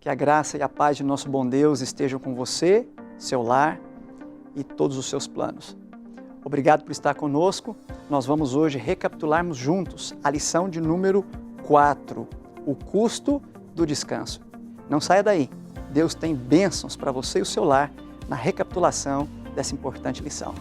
Que a graça e a paz de nosso bom Deus estejam com você, seu lar e todos os seus planos. Obrigado por estar conosco. Nós vamos hoje recapitularmos juntos a lição de número 4, o custo do descanso. Não saia daí. Deus tem bênçãos para você e o seu lar na recapitulação dessa importante lição.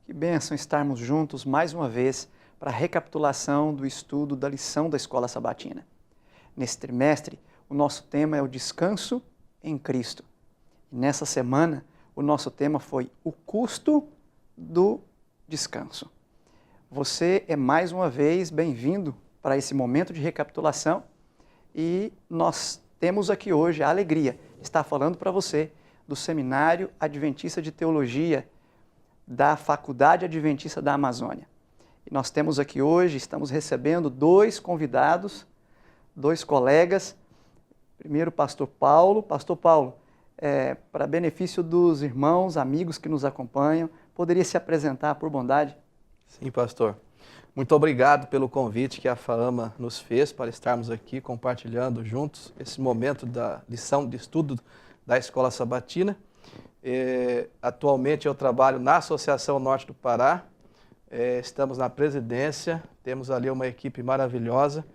Que bênção estarmos juntos mais uma vez para a recapitulação do estudo da lição da Escola Sabatina. Nesse trimestre, o nosso tema é o descanso em Cristo. E nessa semana, o nosso tema foi o custo do descanso. Você é mais uma vez bem-vindo para esse momento de recapitulação e nós temos aqui hoje a alegria de estar falando para você do Seminário Adventista de Teologia da Faculdade Adventista da Amazônia. E nós temos aqui hoje, estamos recebendo dois convidados, dois colegas. Primeiro, o pastor Paulo. Pastor Paulo, para benefício dos irmãos, amigos que nos acompanham, poderia se apresentar por bondade? Sim, pastor. Muito obrigado pelo convite que a FAAMA nos fez para estarmos aqui compartilhando juntos esse momento da lição de estudo da Escola Sabatina. Atualmente eu trabalho na Associação Norte do Pará, estamos na presidência, temos ali uma equipe maravilhosa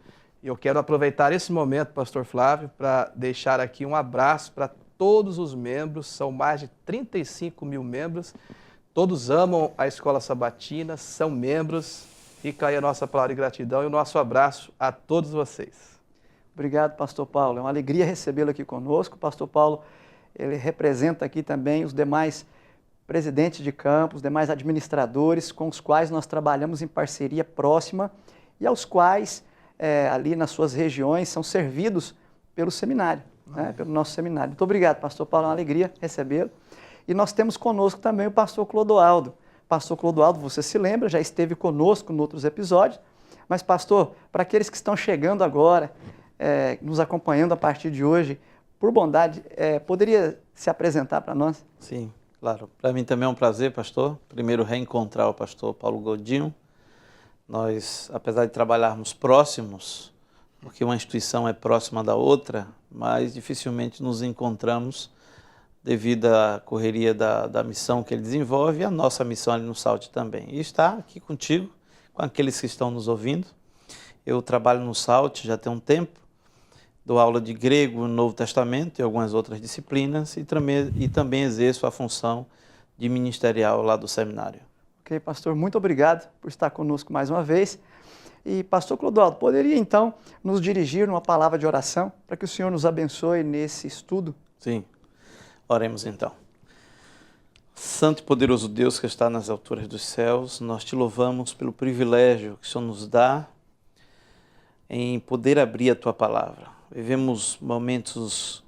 e eu quero aproveitar esse momento, pastor Flávio, para deixar aqui um abraço para todos os membros, são mais de 35 mil membros, todos amam a Escola Sabatina, são membros, fica aí a nossa palavra de gratidão e o nosso abraço a todos vocês. Obrigado, pastor Paulo, é uma alegria recebê-lo aqui conosco. Pastor Paulo, ele representa aqui também os demais presidentes de campos, demais administradores com os quais nós trabalhamos em parceria próxima e aos quais, ali nas suas regiões, são servidos pelo seminário, pelo nosso seminário. Muito obrigado, pastor Paulo, é uma alegria recebê-lo. E nós temos conosco também o pastor Clodoaldo. Pastor Clodoaldo, você se lembra, já esteve conosco em outros episódios, mas pastor, para aqueles que estão chegando agora, nos acompanhando a partir de hoje, por bondade, poderia se apresentar para nós? Sim, claro. Para mim também é um prazer, pastor. Primeiro, reencontrar o pastor Paulo Godinho. Nós, apesar de trabalharmos próximos, porque uma instituição é próxima da outra, mas dificilmente nos encontramos devido à correria da missão que ele desenvolve e a nossa missão ali no SALT também. E está aqui contigo, com aqueles que estão nos ouvindo. Eu trabalho no SALT já tem um tempo. Dou aula de grego no Novo Testamento e algumas outras disciplinas e também exerço a função de ministerial lá do seminário. Ok, pastor, muito obrigado por estar conosco mais uma vez. E pastor Clodoaldo, poderia então nos dirigir numa palavra de oração para que o Senhor nos abençoe nesse estudo? Sim, oremos então. Santo e poderoso Deus que está nas alturas dos céus, nós te louvamos pelo privilégio que o Senhor nos dá em poder abrir a tua palavra. Vivemos momentos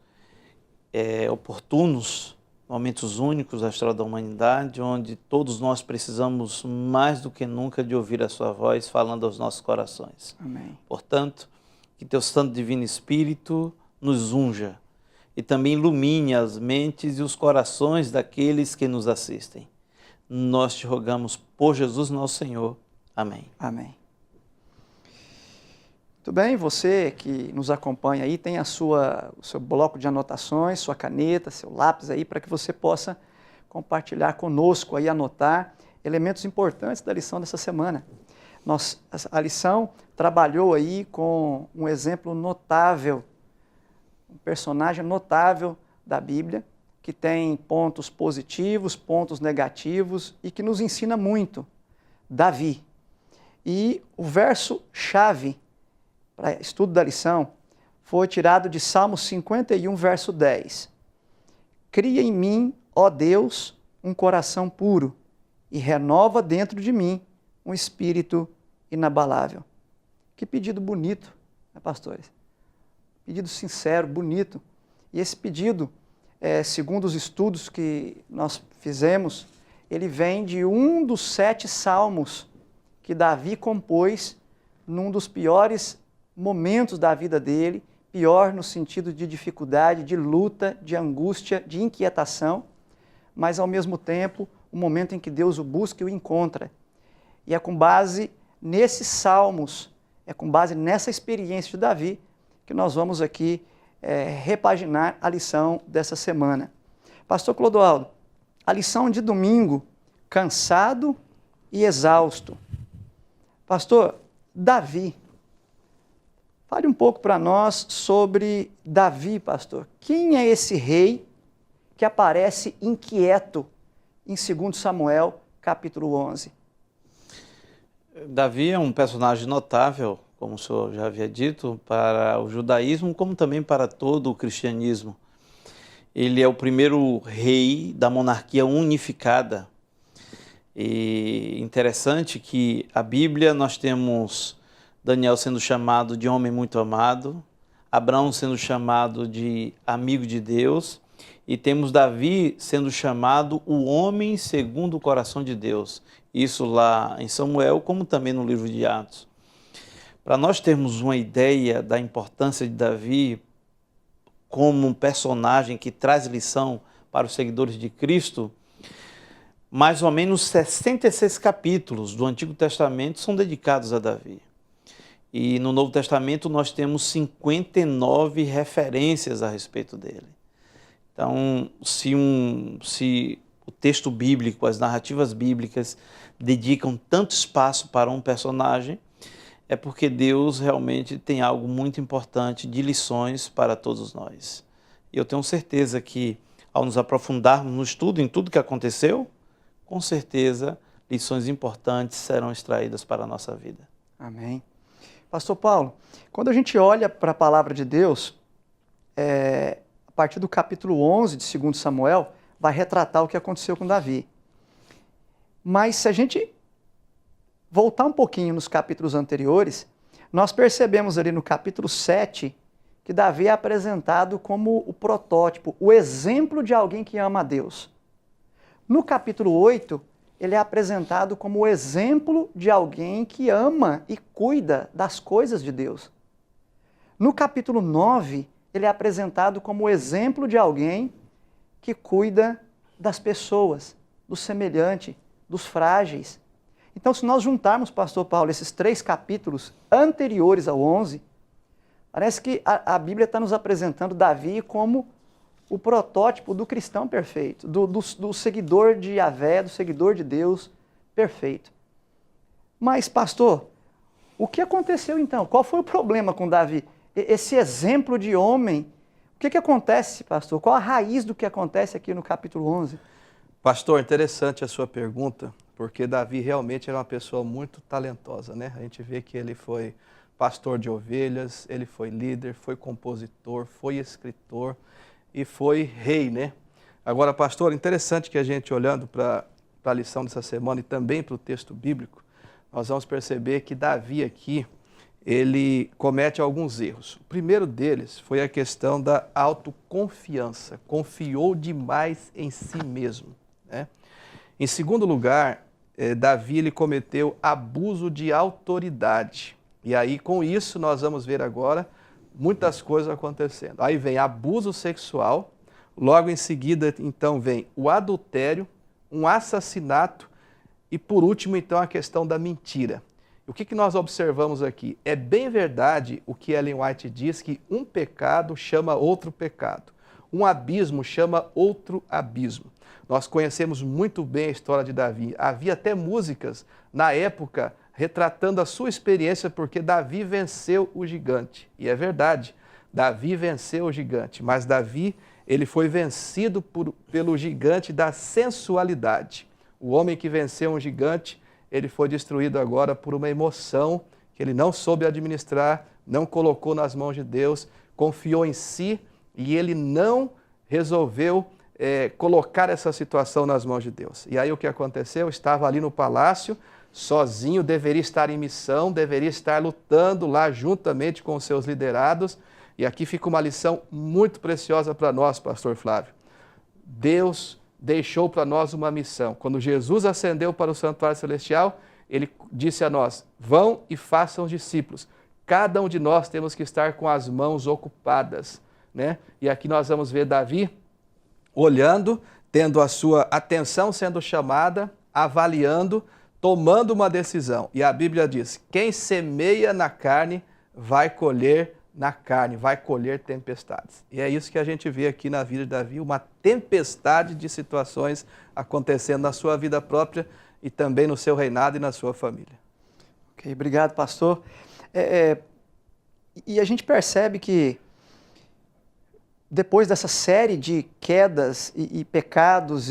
oportunos, momentos únicos da história da humanidade, onde todos nós precisamos mais do que nunca de ouvir a sua voz falando aos nossos corações. Amém. Portanto, que teu Santo Divino Espírito nos unja e também ilumine as mentes e os corações daqueles que nos assistem. Nós te rogamos por Jesus nosso Senhor. Amém. Amém. Muito bem, você que nos acompanha aí tem o seu bloco de anotações, sua caneta, seu lápis aí, para que você possa compartilhar conosco aí, anotar elementos importantes da lição dessa semana. A lição trabalhou aí com um exemplo notável, um personagem notável da Bíblia, que tem pontos positivos, pontos negativos e que nos ensina muito, Davi. E o verso-chave para estudo da lição foi tirado de Salmo 51, verso 10. Cria em mim, ó Deus, um coração puro e renova dentro de mim um espírito inabalável. Que pedido bonito, né, pastores? Pedido sincero, bonito. E esse pedido, segundo os estudos que nós fizemos, ele vem de um dos 7 salmos que Davi compôs num dos piores momentos da vida dele, pior no sentido de dificuldade, de luta, de angústia, de inquietação, mas ao mesmo tempo o momento em que Deus o busca e o encontra. E é com base nesses salmos, é com base nessa experiência de Davi que nós vamos aqui repaginar a lição dessa semana. Pastor Clodoaldo, a lição de domingo, cansado e exausto. Pastor, Davi, fale um pouco para nós sobre Davi, pastor. Quem é esse rei que aparece inquieto em 2 Samuel, capítulo 11? Davi é um personagem notável, como o senhor já havia dito, para o judaísmo, como também para todo o cristianismo. Ele é o primeiro rei da monarquia unificada. E interessante que a Bíblia nós temos Daniel sendo chamado de homem muito amado, Abraão sendo chamado de amigo de Deus, e temos Davi sendo chamado o homem segundo o coração de Deus. Isso lá em Samuel, como também no livro de Atos. Para nós termos uma ideia da importância de Davi como um personagem que traz lição para os seguidores de Cristo, mais ou menos 66 capítulos do Antigo Testamento são dedicados a Davi. E no Novo Testamento nós temos 59 referências a respeito dele. Então, se o texto bíblico, as narrativas bíblicas dedicam tanto espaço para um personagem, é porque Deus realmente tem algo muito importante de lições para todos nós. E eu tenho certeza que, ao nos aprofundarmos no estudo, em tudo que aconteceu, com certeza, lições importantes serão extraídas para a nossa vida. Amém. Pastor Paulo, quando a gente olha para a palavra de Deus, a partir do capítulo 11 de 2 Samuel, vai retratar o que aconteceu com Davi. Mas se a gente voltar um pouquinho nos capítulos anteriores, nós percebemos ali no capítulo 7 que Davi é apresentado como o protótipo, o exemplo de alguém que ama a Deus. No capítulo 8, ele é apresentado como o exemplo de alguém que ama e cuida das coisas de Deus. No capítulo 9, ele é apresentado como o exemplo de alguém que cuida das pessoas, do semelhante, dos frágeis. Então, se nós juntarmos, pastor Paulo, esses 3 capítulos anteriores ao 11, parece que a Bíblia está nos apresentando Davi como o protótipo do cristão perfeito, do seguidor de Yahvé, do seguidor de Deus perfeito. Mas, pastor, o que aconteceu então? Qual foi o problema com Davi? Esse exemplo de homem, o que acontece, pastor? Qual a raiz do que acontece aqui no capítulo 11? Pastor, interessante a sua pergunta, porque Davi realmente era uma pessoa muito talentosa, né? A gente vê que ele foi pastor de ovelhas, ele foi líder, foi compositor, foi escritor e foi rei, né? Agora, pastor, interessante que a gente, olhando para a lição dessa semana e também para o texto bíblico, nós vamos perceber que Davi aqui, ele comete alguns erros. O primeiro deles foi a questão da autoconfiança, confiou demais em si mesmo, né? Em segundo lugar, Davi ele cometeu abuso de autoridade. E aí, com isso, nós vamos ver agora muitas coisas acontecendo. Aí vem abuso sexual, logo em seguida, então, vem o adultério, um assassinato e, por último, então, a questão da mentira. O que nós observamos aqui? É bem verdade o que Ellen White diz, que um pecado chama outro pecado. Um abismo chama outro abismo. Nós conhecemos muito bem a história de Davi. Havia até músicas, na época, retratando a sua experiência, porque Davi venceu o gigante. E é verdade, Davi venceu o gigante, mas Davi ele foi vencido pelo gigante da sensualidade. O homem que venceu um gigante, ele foi destruído agora por uma emoção que ele não soube administrar, não colocou nas mãos de Deus, confiou em si e ele não resolveu colocar essa situação nas mãos de Deus. E aí o que aconteceu? Estava ali no palácio, sozinho, deveria estar em missão, deveria estar lutando lá juntamente com os seus liderados. E aqui fica uma lição muito preciosa para nós, pastor Flávio. Deus deixou para nós uma missão. Quando Jesus ascendeu para o santuário celestial, ele disse a nós, vão e façam discípulos. Cada um de nós temos que estar com as mãos ocupadas, né? E aqui nós vamos ver Davi olhando, tendo a sua atenção sendo chamada, avaliando, tomando uma decisão. E a Bíblia diz: quem semeia na carne vai colher na carne, vai colher tempestades. E é isso que a gente vê aqui na vida de Davi, uma tempestade de situações acontecendo na sua vida própria e também no seu reinado e na sua família. Ok, obrigado, pastor. E a gente percebe que depois dessa série de quedas e pecados,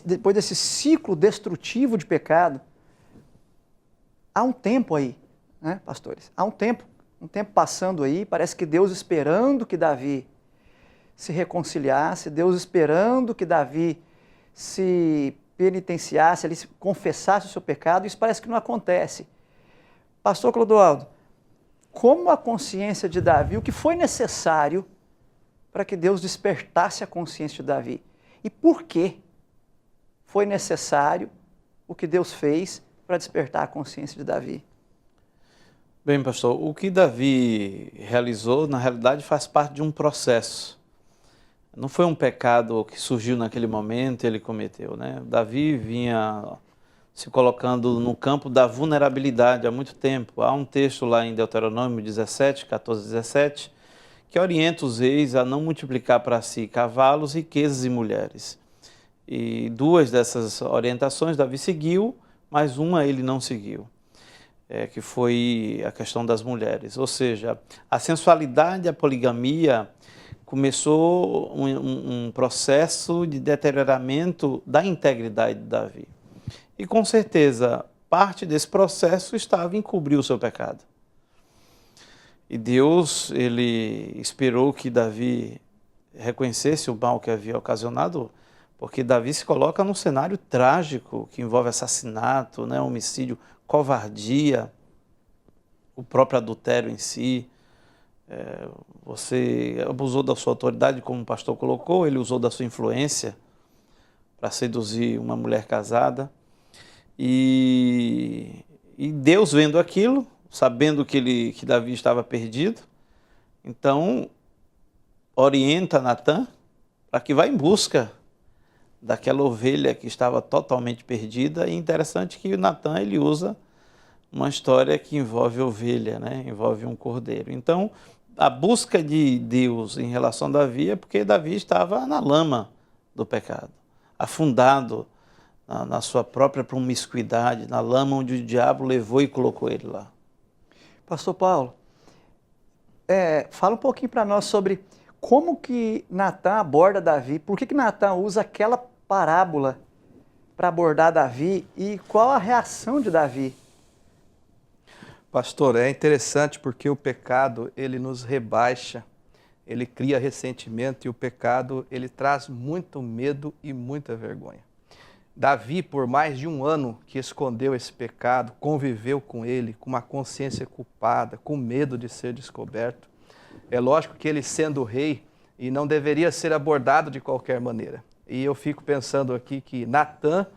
depois desse ciclo destrutivo de pecado, há um tempo aí, né, pastores? Há um tempo passando aí, parece que Deus esperando que Davi se reconciliasse, Deus esperando que Davi se penitenciasse, ele confessasse o seu pecado, isso parece que não acontece. Pastor Clodoaldo, como a consciência de Davi, o que foi necessário para que Deus despertasse a consciência de Davi? E por que foi necessário o que Deus fez para despertar a consciência de Davi? Bem, pastor, o que Davi realizou, na realidade, faz parte de um processo. Não foi um pecado que surgiu naquele momento e ele cometeu, né? Davi vinha se colocando no campo da vulnerabilidade há muito tempo. Há um texto lá em Deuteronômio 17, 14, 17, que orienta os reis a não multiplicar para si cavalos, riquezas e mulheres. E duas dessas orientações Davi seguiu, mas uma ele não seguiu. Que foi a questão das mulheres. Ou seja, a sensualidade e a poligamia começou um processo de deterioramento da integridade de Davi. E com certeza, parte desse processo estava em cobrir o seu pecado. E Deus, ele esperou que Davi reconhecesse o mal que havia ocasionado, porque Davi se coloca num cenário trágico que envolve assassinato, né, homicídio, covardia, o próprio adultério em si. Você abusou da sua autoridade, como o pastor colocou, ele usou da sua influência para seduzir uma mulher casada. E Deus, vendo aquilo, sabendo que Davi estava perdido, então orienta Natã para que vá em busca daquela ovelha que estava totalmente perdida. E interessante que o Natã, ele usa uma história que envolve ovelha, né? Envolve um cordeiro. Então, a busca de Deus em relação a Davi é porque Davi estava na lama do pecado, afundado na sua própria promiscuidade, na lama onde o diabo levou e colocou ele lá. Pastor Paulo, fala um pouquinho para nós sobre como que Natã aborda Davi, por que Natã usa aquela parábola para abordar Davi e qual a reação de Davi? Pastor, é interessante porque o pecado, ele nos rebaixa, ele cria ressentimento e o pecado, ele traz muito medo e muita vergonha. Davi, por mais de um ano que escondeu esse pecado, conviveu com ele, com uma consciência culpada, com medo de ser descoberto. É lógico que ele sendo rei, e não deveria ser abordado de qualquer maneira. E eu fico pensando aqui que Natã,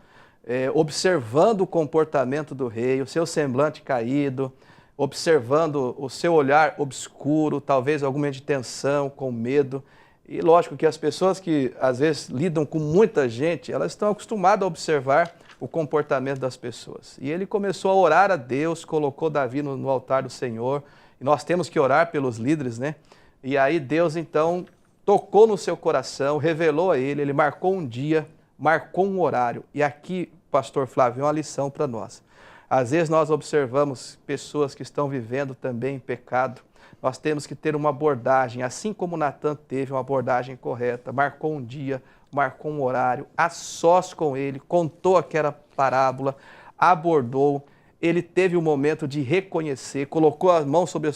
observando o comportamento do rei, o seu semblante caído, observando o seu olhar obscuro, talvez alguma de tensão, com medo. E lógico que as pessoas que às vezes lidam com muita gente, elas estão acostumadas a observar o comportamento das pessoas. E ele começou a orar a Deus, colocou Davi no altar do Senhor, e nós temos que orar pelos líderes, né? E aí Deus então tocou no seu coração, revelou a ele marcou um dia, marcou um horário. E aqui, pastor Flávio, é uma lição para nós. Às vezes nós observamos pessoas que estão vivendo também em pecado. Nós temos que ter uma abordagem, assim como Natã teve uma abordagem correta, marcou um dia, marcou um horário, a sós com ele, contou aquela parábola, abordou, ele teve um momento de reconhecer, colocou a mão sobre a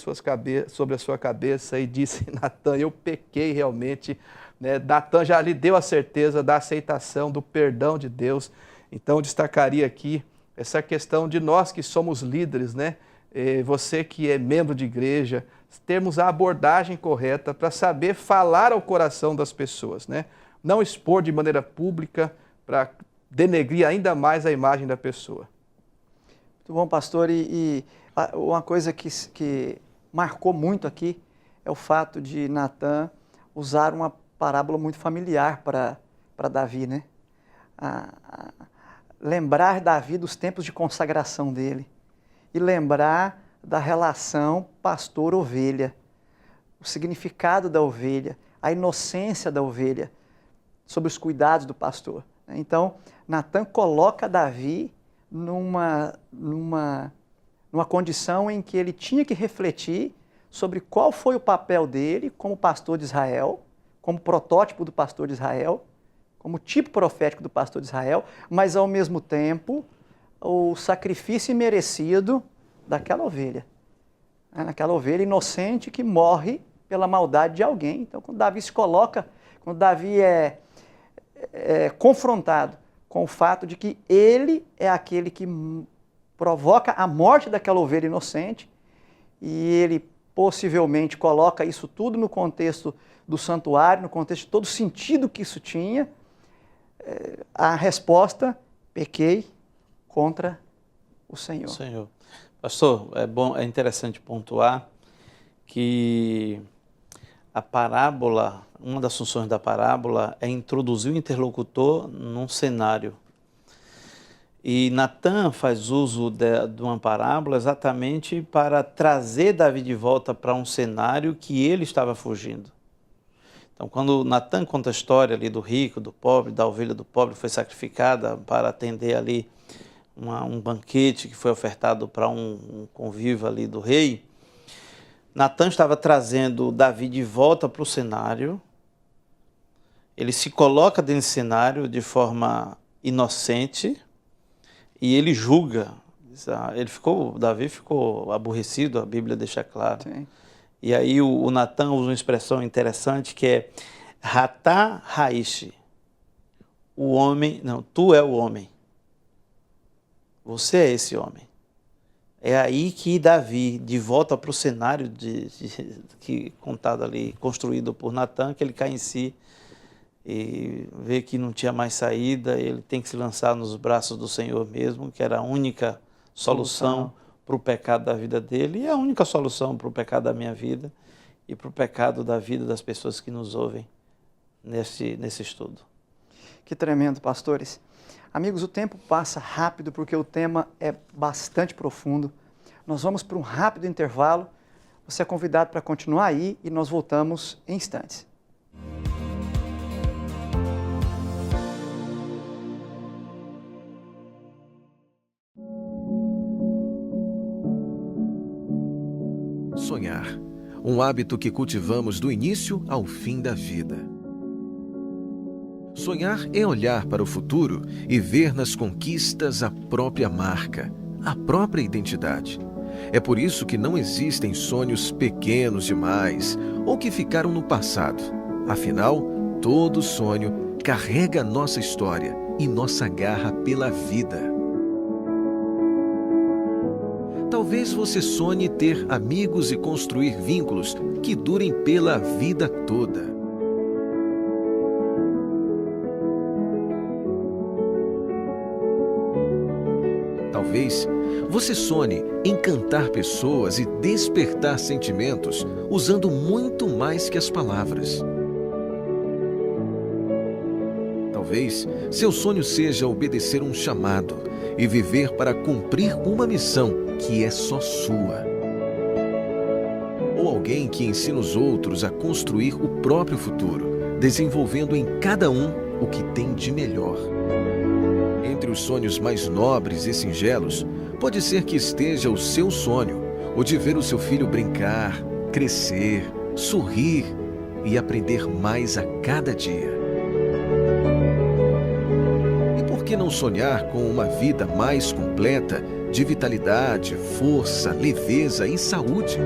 sua cabeça e disse: Natã, eu pequei realmente. Natã já lhe deu a certeza da aceitação, do perdão de Deus. Então eu destacaria aqui essa questão de nós que somos líderes, né? Você que é membro de igreja, termos a abordagem correta para saber falar ao coração das pessoas, né? Não expor de maneira pública para denegrir ainda mais a imagem da pessoa. Muito bom, pastor. E uma coisa que marcou muito aqui é o fato de Natã usar uma parábola muito familiar para para Davi, né? Lembrar Davi dos tempos de consagração dele e lembrar da relação pastor-ovelha, o significado da ovelha, a inocência da ovelha, sobre os cuidados do pastor. Então, Natan coloca Davi numa condição em que ele tinha que refletir sobre qual foi o papel dele como pastor de Israel, como protótipo do pastor de Israel, como tipo profético do pastor de Israel, mas ao mesmo tempo o sacrifício imerecido daquela ovelha. Naquela ovelha inocente que morre pela maldade de alguém. Então, quando Davi se coloca, quando Davi é confrontado com o fato de que ele é aquele que provoca a morte daquela ovelha inocente, e ele possivelmente coloca isso tudo no contexto do santuário, no contexto de todo o sentido que isso tinha, a resposta: pequei contra o Senhor. Senhor. Pastor, é interessante pontuar que a parábola, uma das funções da parábola é introduzir o interlocutor num cenário. E Natan faz uso de uma parábola exatamente para trazer Davi de volta para um cenário que ele estava fugindo. Então, quando Natan conta a história ali do rico, do pobre, da ovelha do pobre que foi sacrificada para atender ali um banquete que foi ofertado para um convívio ali do rei, Natan estava trazendo Davi de volta para o cenário. Ele se coloca dentro do cenário de forma inocente e ele julga. Davi ficou aborrecido, a Bíblia deixa claro. Sim. E aí o Natan usa uma expressão interessante que é Ratá Raishi. O homem, não, tu é o homem. Você é esse homem. É aí que Davi, de volta para o cenário que contado ali, construído por Natan, que ele cai em si e vê que não tinha mais saída, ele tem que se lançar nos braços do Senhor mesmo, que era a única solução para o pecado da vida dele e a única solução para o pecado da minha vida e para o pecado da vida das pessoas que nos ouvem nesse estudo. Que tremendo, pastores. Amigos, o tempo passa rápido porque o tema é bastante profundo. Nós vamos para um rápido intervalo. Você é convidado para continuar aí e nós voltamos em instantes. Sonhar, um hábito que cultivamos do início ao fim da vida. Sonhar é olhar para o futuro e ver nas conquistas a própria marca, a própria identidade. É por isso que não existem sonhos pequenos demais ou que ficaram no passado. Afinal, todo sonho carrega nossa história e nossa garra pela vida. Talvez você sonhe ter amigos e construir vínculos que durem pela vida toda. Talvez você sonhe encantar pessoas e despertar sentimentos usando muito mais que as palavras. Talvez seu sonho seja obedecer um chamado e viver para cumprir uma missão que é só sua. Ou alguém que ensina os outros a construir o próprio futuro, desenvolvendo em cada um o que tem de melhor. Entre os sonhos mais nobres e singelos, pode ser que esteja o seu sonho, o de ver o seu filho brincar, crescer, sorrir e aprender mais a cada dia. E por que não sonhar com uma vida mais completa, de vitalidade, força, leveza e saúde?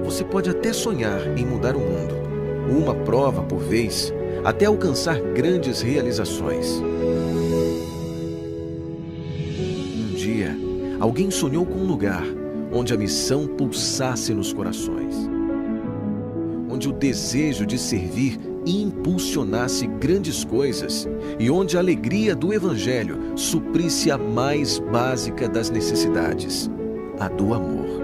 Você pode até sonhar em mudar o mundo, uma prova por vez, até alcançar grandes realizações. Um dia, alguém sonhou com um lugar onde a missão pulsasse nos corações, onde o desejo de servir impulsionasse grandes coisas e onde a alegria do Evangelho suprisse a mais básica das necessidades, a do amor.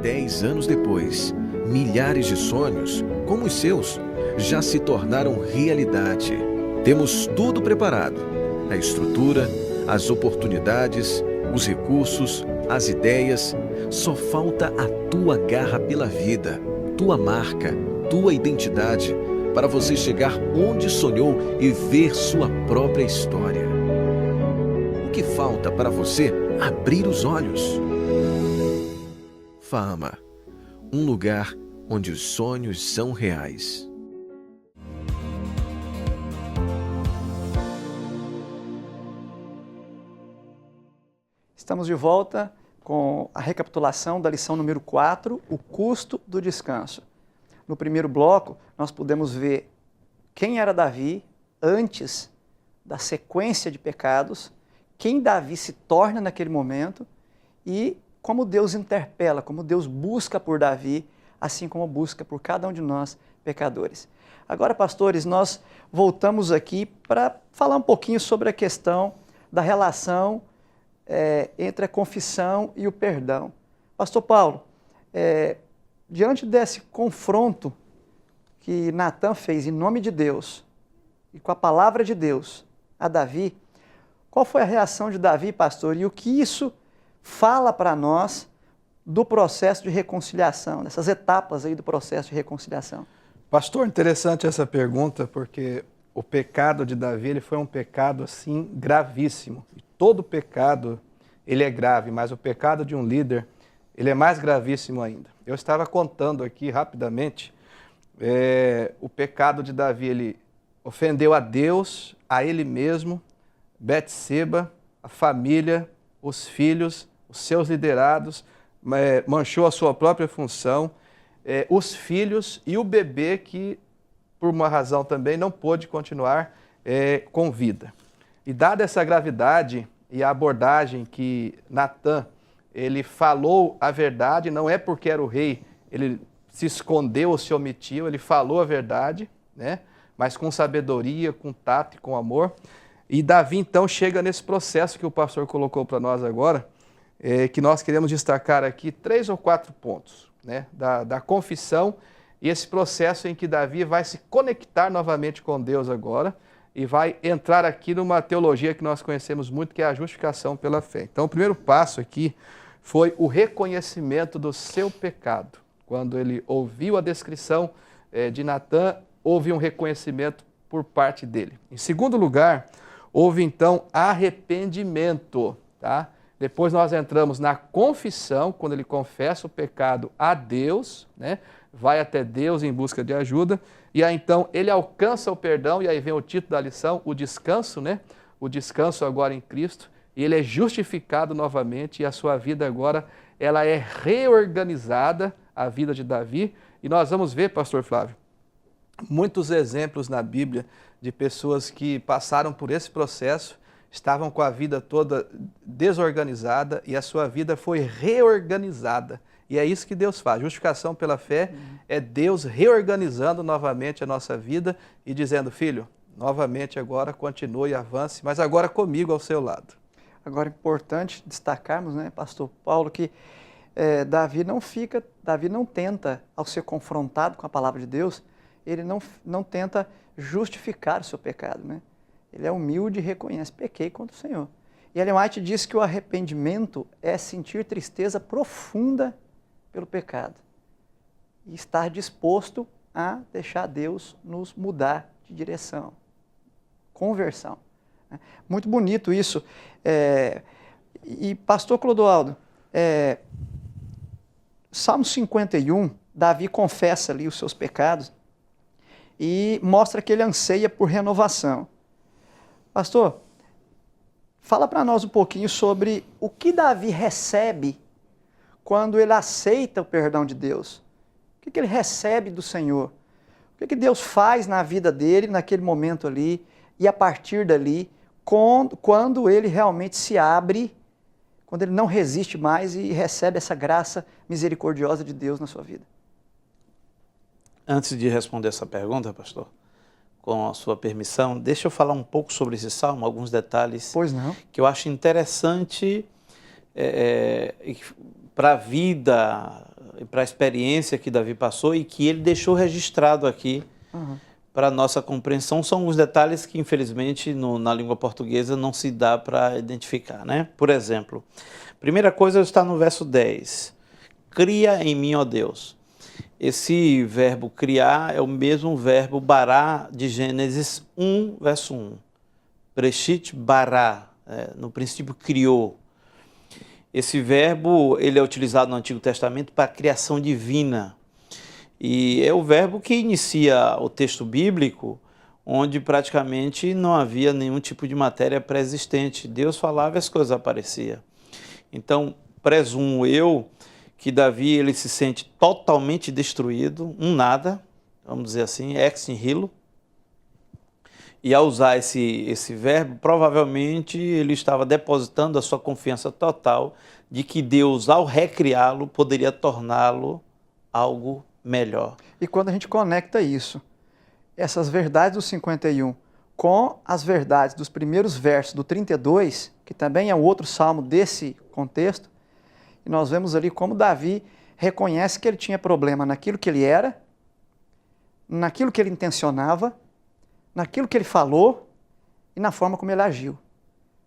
10 anos depois, milhares de sonhos, como os seus, já se tornaram realidade. Temos tudo preparado: a estrutura, as oportunidades, os recursos, as ideias. Só falta a tua garra pela vida, tua marca, tua identidade, para você chegar onde sonhou e ver sua própria história. O que falta para você abrir os olhos? Fama, um lugar onde os sonhos são reais. Estamos de volta com a recapitulação da lição número 4, o custo do descanso. No primeiro bloco, nós pudemos ver quem era Davi antes da sequência de pecados, quem Davi se torna naquele momento e como Deus interpela, como Deus busca por Davi, assim como busca por cada um de nós, pecadores. Agora, pastores, nós voltamos aqui para falar um pouquinho sobre a questão da relação entre a confissão e o perdão. Pastor Paulo, diante desse confronto que Natan fez em nome de Deus e com a palavra de Deus a Davi, qual foi a reação de Davi, pastor, e o que isso fala para nós do processo de reconciliação, dessas etapas aí do processo de reconciliação? Pastor, interessante essa pergunta, porque o pecado de Davi ele foi um pecado assim gravíssimo. E todo pecado ele é grave, mas o pecado de um líder ele é mais gravíssimo ainda. Eu estava contando aqui rapidamente o pecado de Davi. Ele ofendeu a Deus, a ele mesmo, Betseba, a família, os filhos, os seus liderados, manchou a sua própria função, os filhos e o bebê que, por uma razão também, não pôde continuar com vida. E dada essa gravidade e a abordagem que Natan, ele falou a verdade, não é porque era o rei, ele se escondeu ou se omitiu, ele falou a verdade, né? Mas com sabedoria, com tato e com amor. E Davi, então, chega nesse processo que o pastor colocou para nós agora, que nós queremos destacar aqui 3 ou 4 pontos, né? Da confissão e esse processo em que Davi vai se conectar novamente com Deus agora e vai entrar aqui numa teologia que nós conhecemos muito, que é a justificação pela fé. Então, o primeiro passo aqui foi o reconhecimento do seu pecado. Quando ele ouviu a descrição de Natan, houve um reconhecimento por parte dele. Em segundo lugar, houve então arrependimento, tá? Depois nós entramos na confissão, quando ele confessa o pecado a Deus, né? Vai até Deus em busca de ajuda, e aí então ele alcança o perdão, e aí vem o título da lição, o descanso, né? O descanso agora em Cristo, e ele é justificado novamente, e a sua vida agora, ela é reorganizada, a vida de Davi, e nós vamos ver, pastor Flávio, muitos exemplos na Bíblia de pessoas que passaram por esse processo, estavam com a vida toda desorganizada e a sua vida foi reorganizada. E é isso que Deus faz. Justificação pela fé é Deus reorganizando novamente a nossa vida e dizendo, filho, novamente agora continue e avance, mas agora comigo ao seu lado. Agora é importante destacarmos, né, pastor Paulo, que Davi não tenta, ao ser confrontado com a palavra de Deus, ele não tenta justificar o seu pecado, né? Ele é humilde e reconhece, pequei contra o Senhor. E Ellen White diz que o arrependimento é sentir tristeza profunda pelo pecado e estar disposto a deixar Deus nos mudar de direção. Conversão. Muito bonito isso. E pastor Clodoaldo, Salmo 51, Davi confessa ali os seus pecados e mostra que ele anseia por renovação. Pastor, fala para nós um pouquinho sobre o que Davi recebe quando ele aceita o perdão de Deus. O que ele recebe do Senhor? O que Deus faz na vida dele, naquele momento ali, e a partir dali, quando ele realmente se abre, quando ele não resiste mais e recebe essa graça misericordiosa de Deus na sua vida. Antes de responder essa pergunta, pastor, com a sua permissão, deixa eu falar um pouco sobre esse salmo, alguns detalhes que eu acho interessante para a vida para a experiência que Davi passou e que ele deixou registrado aqui para a nossa compreensão. São os detalhes que, infelizmente, na língua portuguesa não se dá para identificar, né? Por exemplo, primeira coisa está no verso 10. Cria em mim, ó Deus. Esse verbo criar é o mesmo verbo bará de Gênesis 1, verso 1. Breshit bará, no princípio criou. Esse verbo ele é utilizado no Antigo Testamento para a criação divina. E é o verbo que inicia o texto bíblico, onde praticamente não havia nenhum tipo de matéria pré-existente. Deus falava e as coisas apareciam. Então, presumo eu que Davi ele se sente totalmente destruído, um nada, vamos dizer assim, ex nihilo. E ao usar esse verbo, provavelmente ele estava depositando a sua confiança total de que Deus, ao recriá-lo, poderia torná-lo algo melhor. E quando a gente conecta isso, essas verdades do 51, com as verdades dos primeiros versos do 32, que também é um outro salmo desse contexto, e nós vemos ali como Davi reconhece que ele tinha problema naquilo que ele era, naquilo que ele intencionava, naquilo que ele falou e na forma como ele agiu.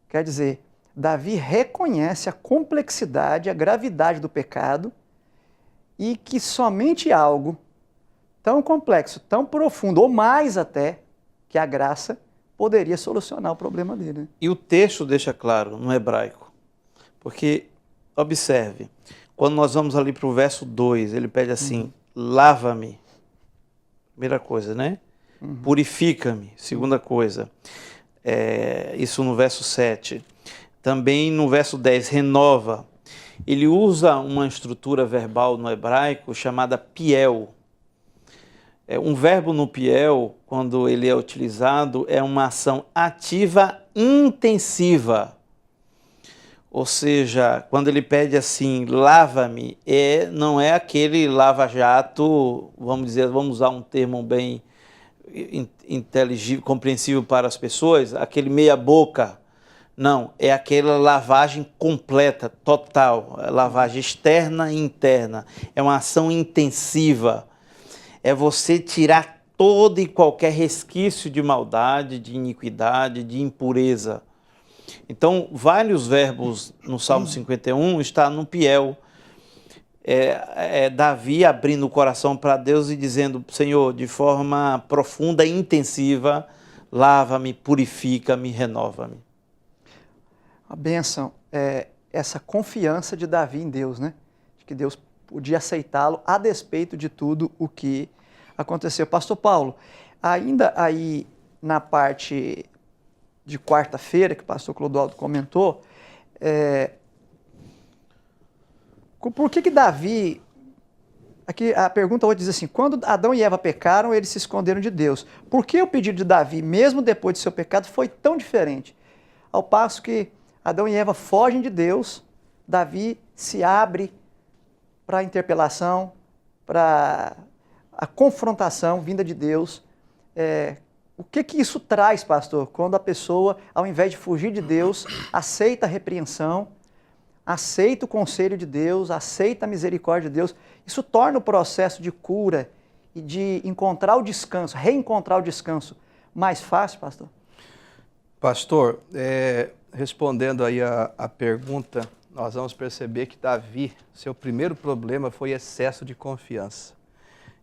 Quer dizer, Davi reconhece a complexidade, a gravidade do pecado e que somente algo tão complexo, tão profundo, ou mais até, que a graça poderia solucionar o problema dele. Né? E o texto deixa claro no hebraico, porque, observe, quando nós vamos ali para o verso 2, ele pede assim, lava-me, primeira coisa, né? Purifica-me, segunda coisa, isso no verso 7. Também no verso 10, renova. Ele usa uma estrutura verbal no hebraico chamada piel. Um verbo no piel, quando ele é utilizado, é uma ação ativa intensiva. Ou seja, quando ele pede assim, lava-me, não é aquele lava-jato, vamos usar um termo bem inteligível, compreensível para as pessoas, aquele meia-boca. Não, é aquela lavagem completa, total, lavagem externa e interna. É uma ação intensiva. É você tirar todo e qualquer resquício de maldade, de iniquidade, de impureza. Então, vários verbos no Salmo 51 está no piel. Davi abrindo o coração para Deus e dizendo, Senhor, de forma profunda e intensiva, lava-me, purifica-me, renova-me. A bênção é essa confiança de Davi em Deus, né? De que Deus podia aceitá-lo a despeito de tudo o que aconteceu. Pastor Paulo, ainda aí na parte de quarta-feira, que o pastor Clodoaldo comentou, por que Davi... Aqui a pergunta hoje diz assim, quando Adão e Eva pecaram, eles se esconderam de Deus. Por que o pedido de Davi, mesmo depois de seu pecado, foi tão diferente? Ao passo que Adão e Eva fogem de Deus, Davi se abre para a interpelação, para a confrontação vinda de Deus. O que isso traz, pastor, quando a pessoa, ao invés de fugir de Deus, aceita a repreensão, aceita o conselho de Deus, aceita a misericórdia de Deus? Isso torna o processo de cura e de encontrar o descanso, reencontrar o descanso, mais fácil, pastor? Pastor, respondendo aí a pergunta, nós vamos perceber que Davi, seu primeiro problema foi excesso de confiança.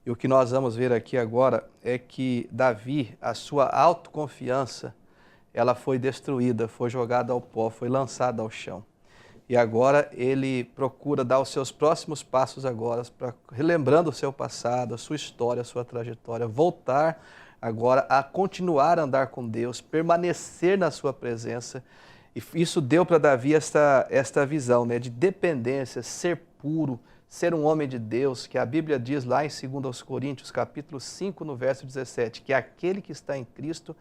E o que nós vamos ver aqui agora é que Davi, a sua autoconfiança, ela foi destruída, foi jogada ao pó, foi lançada ao chão. E agora ele procura dar os seus próximos passos agora, relembrando o seu passado, a sua história, a sua trajetória, voltar agora a continuar a andar com Deus, permanecer na sua presença. E isso deu para Davi esta visão, né, de dependência, ser puro, ser um homem de Deus, que a Bíblia diz lá em 2 Coríntios, capítulo 5, no verso 17, que aquele que está em Cristo,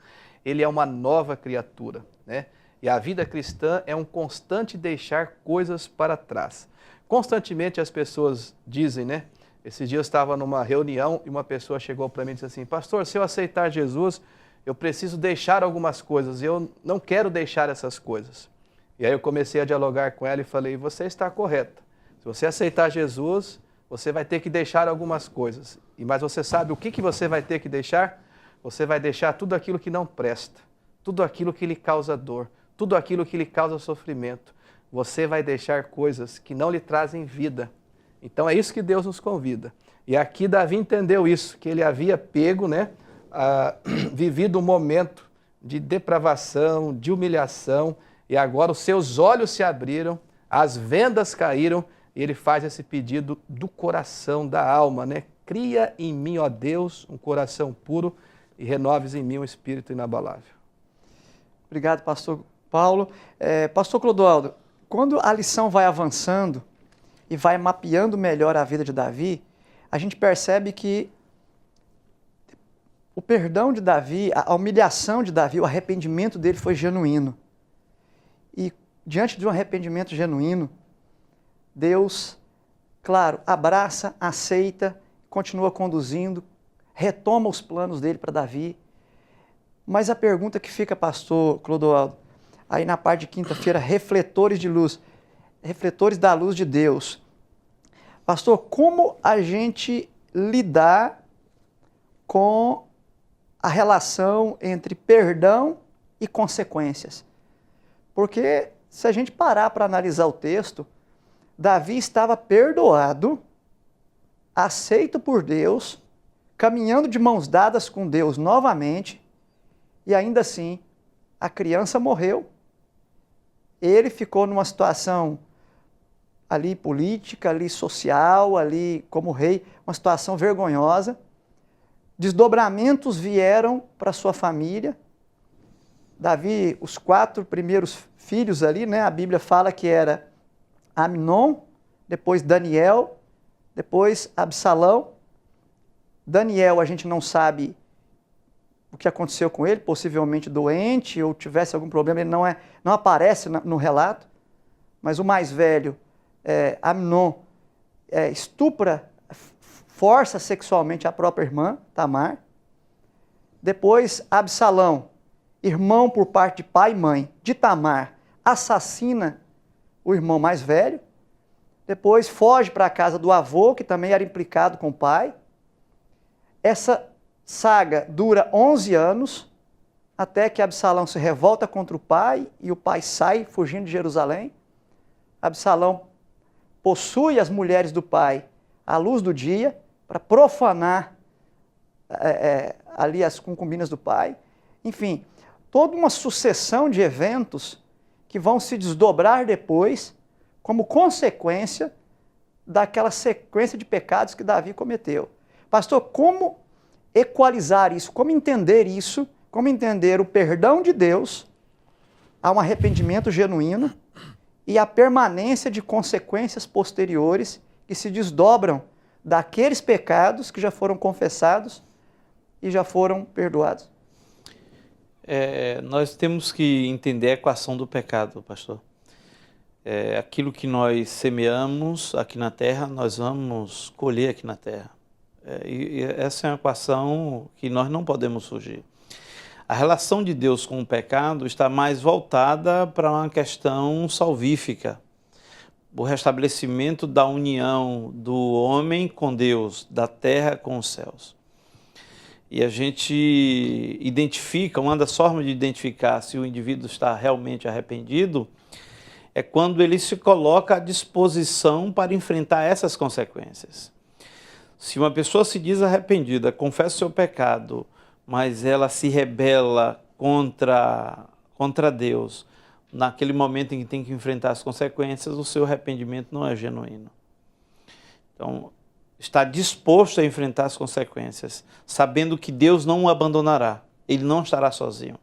ele é uma nova criatura, né? E a vida cristã é um constante deixar coisas para trás. Constantemente as pessoas dizem, né? Esses dias eu estava numa reunião e uma pessoa chegou para mim e disse assim, pastor, se eu aceitar Jesus, eu preciso deixar algumas coisas, eu não quero deixar essas coisas. E aí eu comecei a dialogar com ela e falei, você está correta. Se você aceitar Jesus, você vai ter que deixar algumas coisas. Mas você sabe o que você vai ter que deixar? Você vai deixar tudo aquilo que não presta, tudo aquilo que lhe causa dor, tudo aquilo que lhe causa sofrimento. Você vai deixar coisas que não lhe trazem vida. Então é isso que Deus nos convida. E aqui Davi entendeu isso, que ele havia pego, vivido um momento de depravação, de humilhação, e agora os seus olhos se abriram, as vendas caíram, e ele faz esse pedido do coração, da alma, Cria em mim, ó Deus, um coração puro e renoves em mim um espírito inabalável. Obrigado, pastor Paulo. Pastor Clodoaldo, quando a lição vai avançando e vai mapeando melhor a vida de Davi, a gente percebe que o perdão de Davi, a humilhação de Davi, o arrependimento dele foi genuíno. E diante de um arrependimento genuíno, Deus, claro, abraça, aceita, continua conduzindo, retoma os planos dele para Davi. Mas a pergunta que fica, pastor Clodoaldo, aí na parte de quinta-feira, refletores de luz, refletores da luz de Deus. Pastor, como a gente lidar com a relação entre perdão e consequências? Porque se a gente parar para analisar o texto, Davi estava perdoado, aceito por Deus, caminhando de mãos dadas com Deus novamente, e ainda assim a criança morreu. Ele ficou numa situação ali política, ali social, ali como rei, uma situação vergonhosa. Desdobramentos vieram para sua família. Davi, os 4 primeiros filhos ali, a Bíblia fala que era Amnon, depois Daniel, depois Absalão. Daniel, a gente não sabe o que aconteceu com ele, possivelmente doente ou tivesse algum problema, ele não aparece no relato, mas o mais velho, Amnon, estupra, força sexualmente a própria irmã, Tamar. Depois, Absalão, irmão por parte de pai e mãe de Tamar, assassina o irmão mais velho. Depois foge para a casa do avô, que também era implicado com o pai. Essa saga dura 11 anos, até que Absalão se revolta contra o pai e o pai sai fugindo de Jerusalém. Absalão possui as mulheres do pai à luz do dia para profanar ali as concubinas do pai. Enfim, toda uma sucessão de eventos que vão se desdobrar depois como consequência daquela sequência de pecados que Davi cometeu. Pastor, como equalizar isso? Como entender isso? Como entender o perdão de Deus a um arrependimento genuíno e a permanência de consequências posteriores que se desdobram daqueles pecados que já foram confessados e já foram perdoados? Nós temos que entender a equação do pecado, pastor. Aquilo que nós semeamos aqui na terra, nós vamos colher aqui na terra. E essa é uma equação que nós não podemos fugir. A relação de Deus com o pecado está mais voltada para uma questão salvífica, o restabelecimento da união do homem com Deus, da terra com os céus. E a gente identifica, uma das formas de identificar se o indivíduo está realmente arrependido é quando ele se coloca à disposição para enfrentar essas consequências. Se uma pessoa se diz arrependida, confessa o seu pecado, mas ela se rebela contra Deus, naquele momento em que tem que enfrentar as consequências, o seu arrependimento não é genuíno. Então, está disposto a enfrentar as consequências, sabendo que Deus não o abandonará, ele não estará sozinho.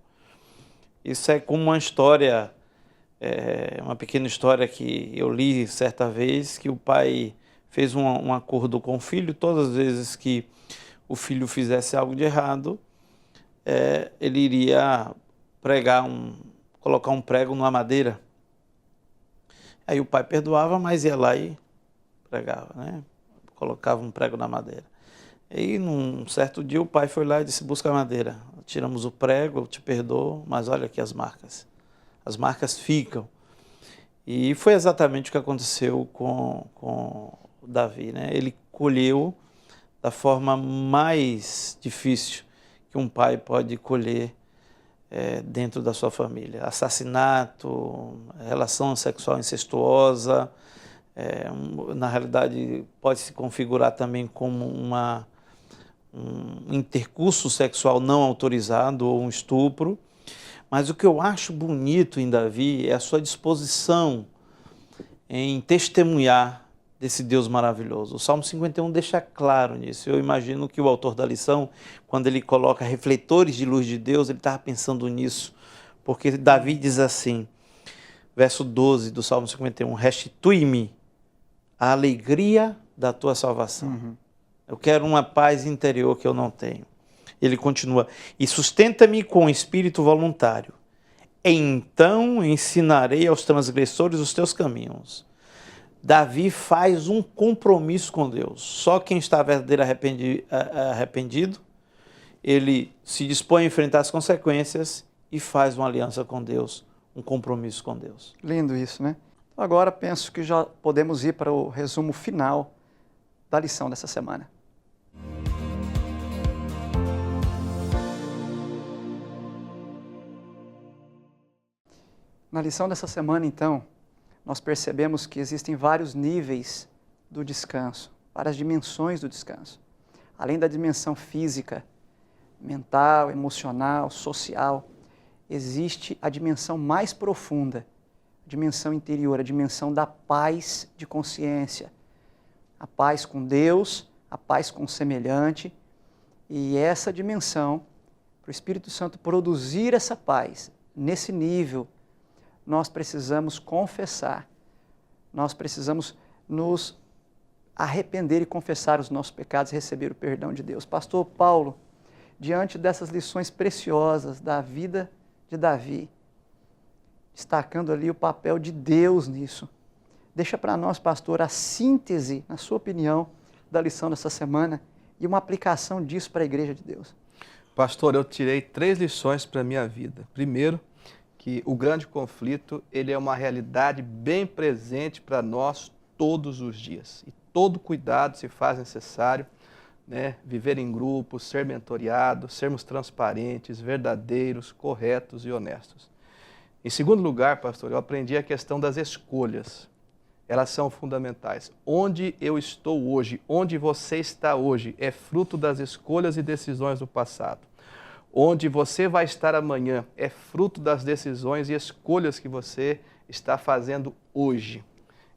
Isso é como uma história, uma pequena história que eu li certa vez, que o pai fez um acordo com o filho, todas as vezes que o filho fizesse algo de errado, ele iria colocar um prego numa madeira. Aí o pai perdoava, mas ia lá e pregava, colocava um prego na madeira. E num certo dia o pai foi lá e disse: busca a madeira, tiramos o prego, eu te perdoo, mas olha aqui as marcas ficam. E foi exatamente o que aconteceu com Davi, né? Ele colheu da forma mais difícil que um pai pode colher dentro da sua família. Assassinato, relação sexual incestuosa, na realidade pode se configurar também como um intercurso sexual não autorizado ou um estupro. Mas o que eu acho bonito em Davi é a sua disposição em testemunhar desse Deus maravilhoso. O Salmo 51 deixa claro nisso. Eu imagino que o autor da lição, quando ele coloca refletores de luz de Deus, ele estava pensando nisso, porque Davi diz assim, verso 12 do Salmo 51, restitui-me a alegria da tua salvação. Eu quero uma paz interior que eu não tenho. Ele continua, e sustenta-me com espírito voluntário. Então ensinarei aos transgressores os teus caminhos. Davi faz um compromisso com Deus. Só quem está verdadeiramente arrependido, ele se dispõe a enfrentar as consequências e faz uma aliança com Deus, um compromisso com Deus. Lindo isso, né? Agora penso que já podemos ir para o resumo final da lição dessa semana. Na lição dessa semana, então, nós percebemos que existem vários níveis do descanso, várias dimensões do descanso. Além da dimensão física, mental, emocional, social, existe a dimensão mais profunda, a dimensão interior, a dimensão da paz de consciência, a paz com Deus, a paz com o semelhante. E essa dimensão, para o Espírito Santo produzir essa paz, nesse nível, nós precisamos confessar, nós precisamos nos arrepender e confessar os nossos pecados e receber o perdão de Deus. Pastor Paulo, diante dessas lições preciosas da vida de Davi, destacando ali o papel de Deus nisso, deixa para nós, pastor, a síntese, na sua opinião, da lição dessa semana e uma aplicação disso para a Igreja de Deus. Pastor, eu tirei 3 lições para a minha vida. Primeiro, que o grande conflito, ele é uma realidade bem presente para nós todos os dias. E todo cuidado se faz necessário, né? Viver em grupo, ser mentoreado, sermos transparentes, verdadeiros, corretos e honestos. Em segundo lugar, pastor, eu aprendi a questão das escolhas. Elas são fundamentais. Onde eu estou hoje, onde você está hoje, é fruto das escolhas e decisões do passado. Onde você vai estar amanhã é fruto das decisões e escolhas que você está fazendo hoje.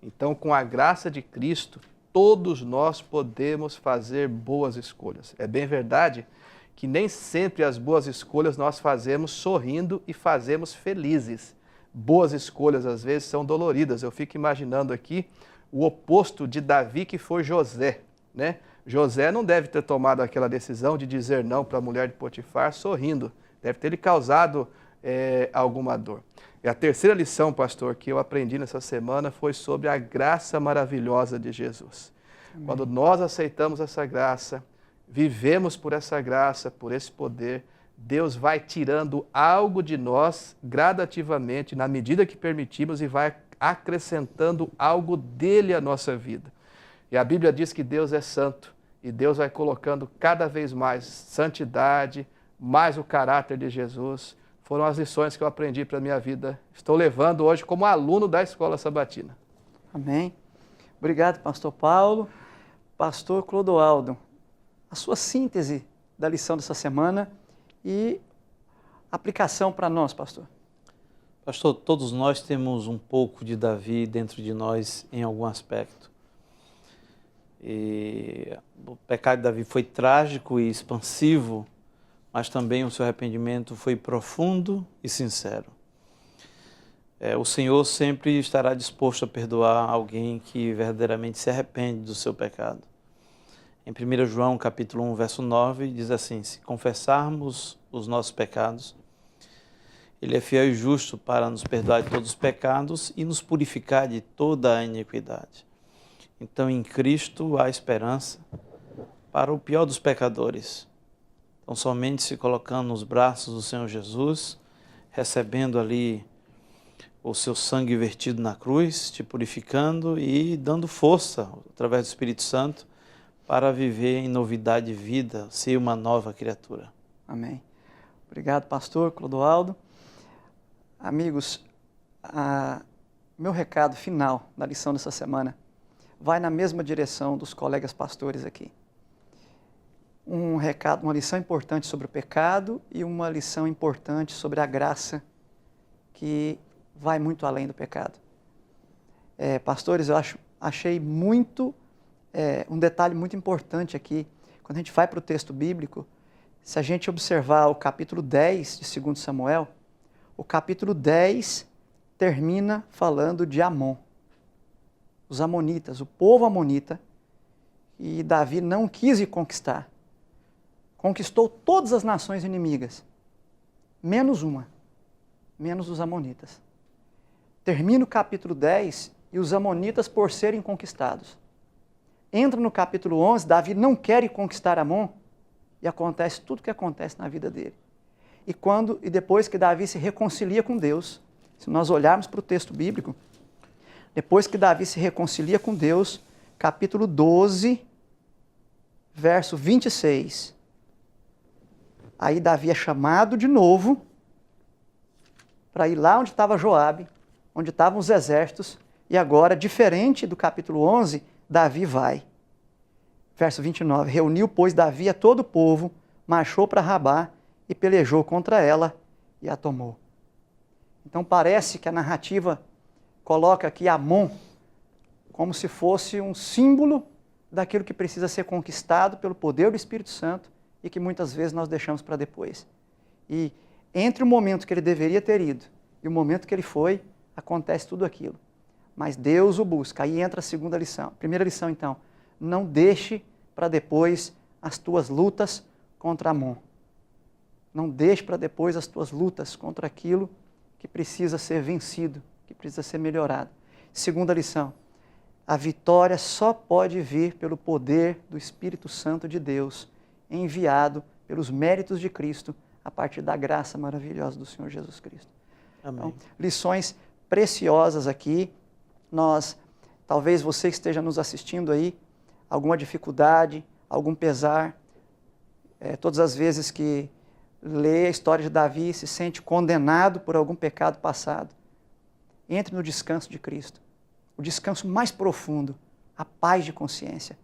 Então, com a graça de Cristo, todos nós podemos fazer boas escolhas. É bem verdade que nem sempre as boas escolhas nós fazemos sorrindo e fazemos felizes. Boas escolhas, às vezes, são doloridas. Eu fico imaginando aqui o oposto de Davi, que foi José, né? José não deve ter tomado aquela decisão de dizer não para a mulher de Potifar sorrindo. Deve ter lhe causado alguma dor. E a terceira lição, pastor, que eu aprendi nessa semana foi sobre a graça maravilhosa de Jesus. Amém. Quando nós aceitamos essa graça, vivemos por essa graça, por esse poder, Deus vai tirando algo de nós gradativamente, na medida que permitimos, e vai acrescentando algo dele à nossa vida. E a Bíblia diz que Deus é santo, e Deus vai colocando cada vez mais santidade, mais o caráter de Jesus. Foram as lições que eu aprendi para a minha vida. Estou levando hoje como aluno da Escola Sabatina. Amém. Obrigado, pastor Paulo. Pastor Clodoaldo, a sua síntese da lição dessa semana e aplicação para nós, pastor. Pastor, todos nós temos um pouco de Davi dentro de nós em algum aspecto. E o pecado de Davi foi trágico e expansivo, mas também o seu arrependimento foi profundo e sincero. O Senhor sempre estará disposto a perdoar alguém que verdadeiramente se arrepende do seu pecado. Em 1 João capítulo 1, verso 9, diz assim: se confessarmos os nossos pecados, Ele é fiel e justo para nos perdoar de todos os pecados e nos purificar de toda a iniquidade. Então, em Cristo há esperança para o pior dos pecadores. Então, somente se colocando nos braços do Senhor Jesus, recebendo ali o seu sangue vertido na cruz, te purificando e dando força, através do Espírito Santo, para viver em novidade de vida, ser uma nova criatura. Amém. Obrigado, pastor Clodoaldo. Amigos, meu recado final da lição dessa semana vai na mesma direção dos colegas pastores aqui. Um recado, uma lição importante sobre o pecado e uma lição importante sobre a graça que vai muito além do pecado. Pastores, eu achei um detalhe muito importante aqui. Quando a gente vai para o texto bíblico, se a gente observar o capítulo 10 de 2 Samuel, o capítulo 10 termina falando de Amon. Os amonitas, o povo amonita, e Davi não quis ir conquistar. Conquistou todas as nações inimigas, menos uma, menos os amonitas. Termina o capítulo 10 e os amonitas por serem conquistados. Entra no capítulo 11, Davi não quer ir conquistar Amon e acontece tudo o que acontece na vida dele. E depois que Davi se reconcilia com Deus, se nós olharmos para o texto bíblico, depois que Davi se reconcilia com Deus, capítulo 12, verso 26. Aí Davi é chamado de novo para ir lá onde estava Joabe, onde estavam os exércitos, e agora, diferente do capítulo 11, Davi vai. Verso 29, reuniu, pois, Davi a todo o povo, marchou para Rabá e pelejou contra ela e a tomou. Então parece que a narrativa coloca aqui Amon como se fosse um símbolo daquilo que precisa ser conquistado pelo poder do Espírito Santo e que muitas vezes nós deixamos para depois. E entre o momento que ele deveria ter ido e o momento que ele foi, acontece tudo aquilo. Mas Deus o busca. Aí entra a segunda lição. Primeira lição, então, não deixe para depois as tuas lutas contra Amon. Não deixe para depois as tuas lutas contra aquilo que precisa ser vencido, que precisa ser melhorado. Segunda lição, a vitória só pode vir pelo poder do Espírito Santo de Deus, enviado pelos méritos de Cristo, a partir da graça maravilhosa do Senhor Jesus Cristo. Amém. Então, lições preciosas aqui. Talvez você que esteja nos assistindo aí, alguma dificuldade, algum pesar, todas as vezes que lê a história de Davi, se sente condenado por algum pecado passado, entre no descanso de Cristo, o descanso mais profundo, a paz de consciência.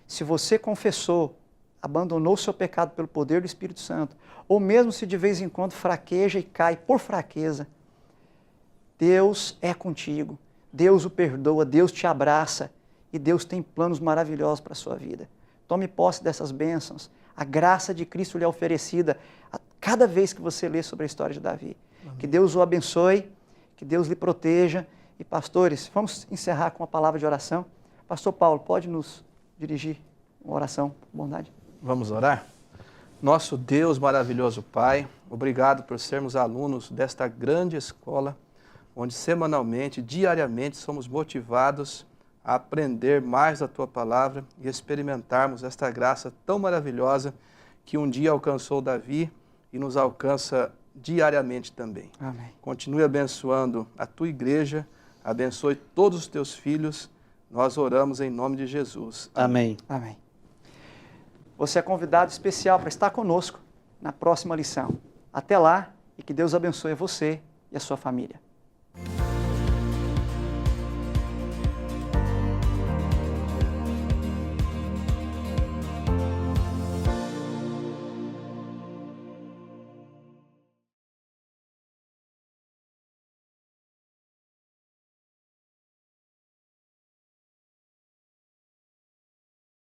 Se você confessou, abandonou o seu pecado pelo poder do Espírito Santo, ou mesmo se de vez em quando fraqueja e cai por fraqueza, Deus é contigo, Deus o perdoa, Deus te abraça e Deus tem planos maravilhosos para a sua vida. Tome posse dessas bênçãos. A graça de Cristo lhe é oferecida a cada vez que você lê sobre a história de Davi. Amém. Que Deus o abençoe, que Deus lhe proteja. E pastores, vamos encerrar com uma palavra de oração. Pastor Paulo, pode nos dirigir uma oração, por bondade? Vamos orar? Nosso Deus maravilhoso Pai, obrigado por sermos alunos desta grande escola, onde semanalmente, diariamente, somos motivados a aprender mais da Tua Palavra e experimentarmos esta graça tão maravilhosa que um dia alcançou Davi e nos alcança diariamente também. Amém. Continue abençoando a Tua igreja, abençoe todos os Teus filhos. Nós oramos em nome de Jesus. Amém. Amém. Você é convidado especial para estar conosco na próxima lição. Até lá e que Deus abençoe você e a sua família.